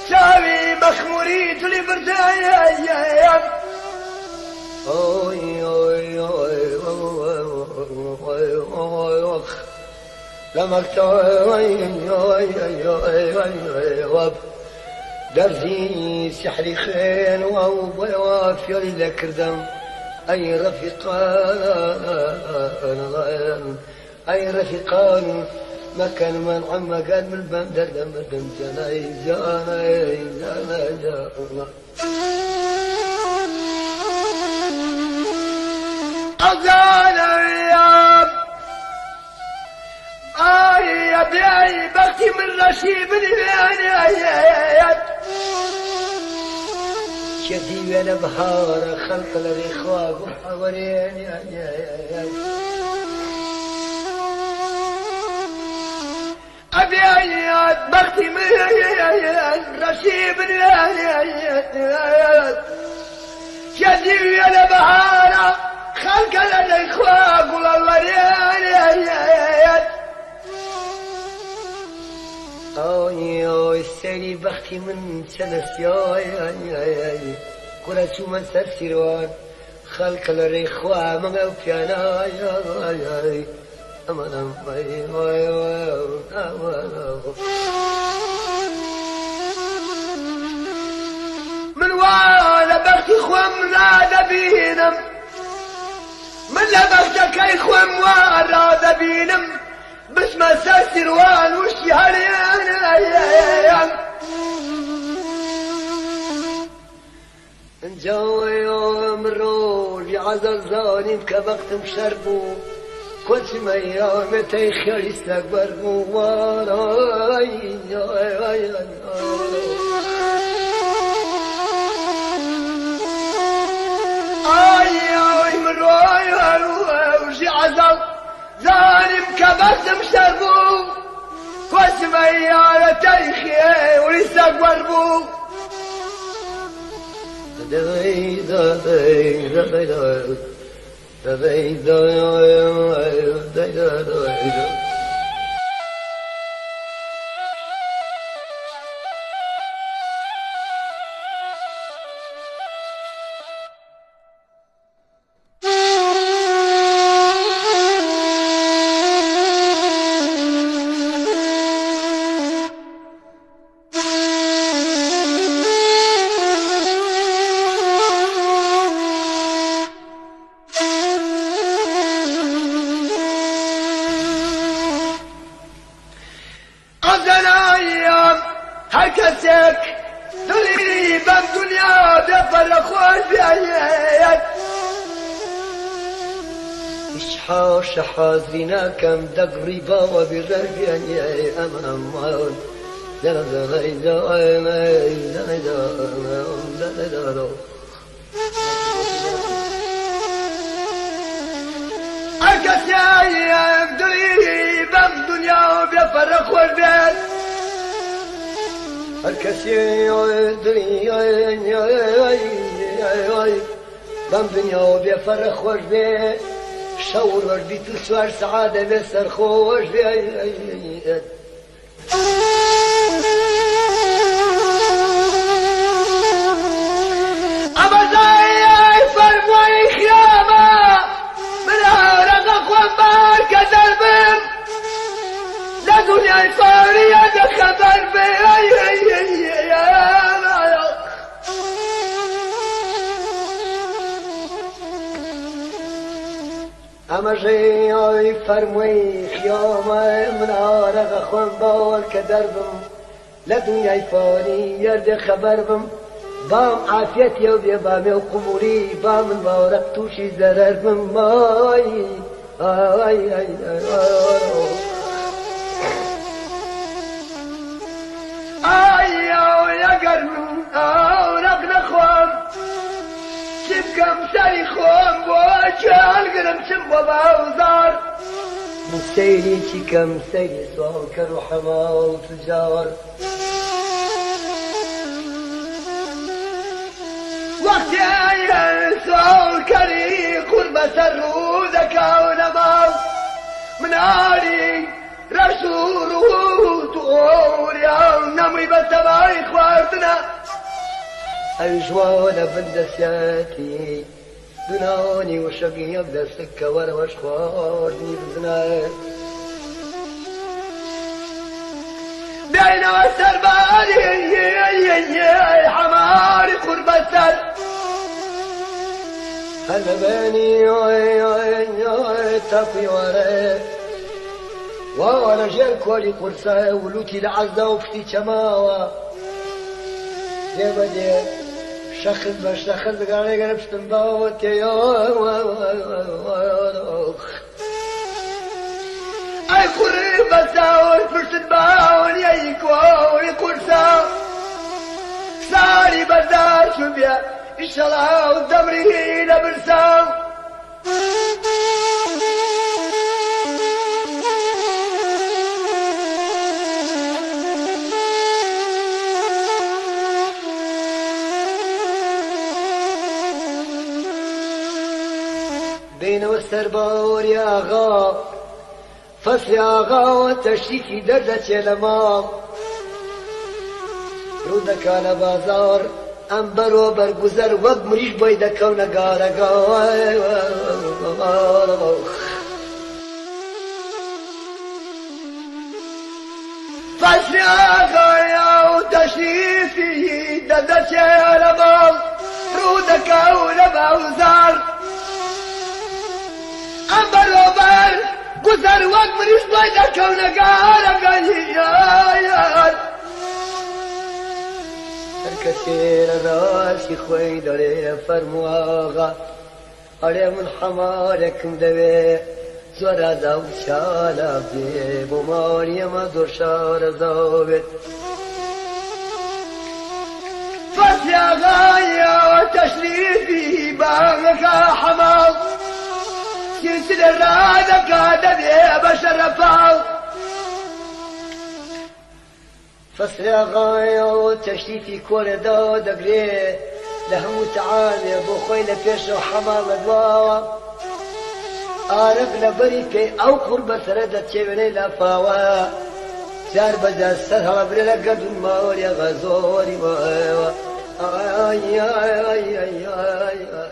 شاوي مخموري تولي بردايا درزي سحري خين ووافي لكردم أي رفيقان أي رفيقان ما كان من عم قال من بندر لما دمت أنا أزال الرياض يا بيعي بختي من رشيب الهيانيات شدي ولا بهار خلق الرخاء وحورين أبيات بختي من رشيب الهيانيات شدي ولا بهار خلق الرخاء وحورين اوي السالي بختي من سلس ياي كرة شو من سرسيروان خلق الريخوا من اوكيانا ياي امان من وانا بختي خوام راد بينم من لا بختك اي خوام وراد بينم بس ما ساسر وان وش هاليان نجوي يوم الرول عزل ظالم كبقت مشربو كنت ما يوم تيخير يستقبربو وراي اي من روي وشي عزل ظالم كبرت مشربو كنت ميالة تيخي ولسه قربو هركسك دلي بالدنيا دفر اخوان في ايات اشحاش حازينا كم دقريبا وبالرب يعني امام هركسك دلي بالدنيا دفر اخوان في ايات الكسي يدري بام دنيا وبيفرخ وش بيه شور وش بيه تسوار سعادة بيسر خوش بيه أما زي فرموي خيامة من هارق أخوان بارك دربم لا دنيا فارية خبر بيه أما جاي فرمي خيامة من عارق أخوان بول كدربم لا دنيا يفاني يرد خبربم بام عافيتي وبيبامي وقبولي بام البورق توشي زرر من ماي آي آي آي يا قرن أورق نخوام شبكم سري خوام وجال قرم شبه باوزار مستيري شكم سيري سوال كروحما وتجار وقت ينسوا كري قرب سرو ذكا ونماو من علي رسوله تقول يا نمي بسما إخواتنا أجوانا بندسياتي دناني وشقي يبدا سكة وانا واشخوارني بزناي بين والسرباني حماري قرب السر هلا باني تقوي وري وانا جيرك ولي قرصة ولوتي العزة وفتي شماوة يا بدي شخص بشخص قالي قرب شتنباوت يا اي قرب بساوت بشتنباون يا يكواوي قرصة ساري بزار شبيا إن شاء الله والدمري لبرساو بين والسربور يا غا فصل يا غا وتشتيكي دردت يا لمام رودك على بازار أنبر وبرگزر وب مريش بايدا كونا غارقا فصل آغايا وتشريفي ددت يا لمام رودك على بازار أنبر وبرگزر وب مريش بايدا كونا غارقا كثير راسي خوي داري فرمواغا علي من حمارك مدوي زورا داو شالا بي بماري ما دور شار زاوت فاسيا غايا تشريفي بانك حمال سلسلة رادك دبي بشر فاو فصل غاية وتشتيتي كوردا دقري لهم تعالي بخوي لفيش وحمام دواوا عارف لبري في او قرب سردة تشيبني لفاوا سار بجا سرها بري لقد الماوري غزوري واوا اي اي اي اي اي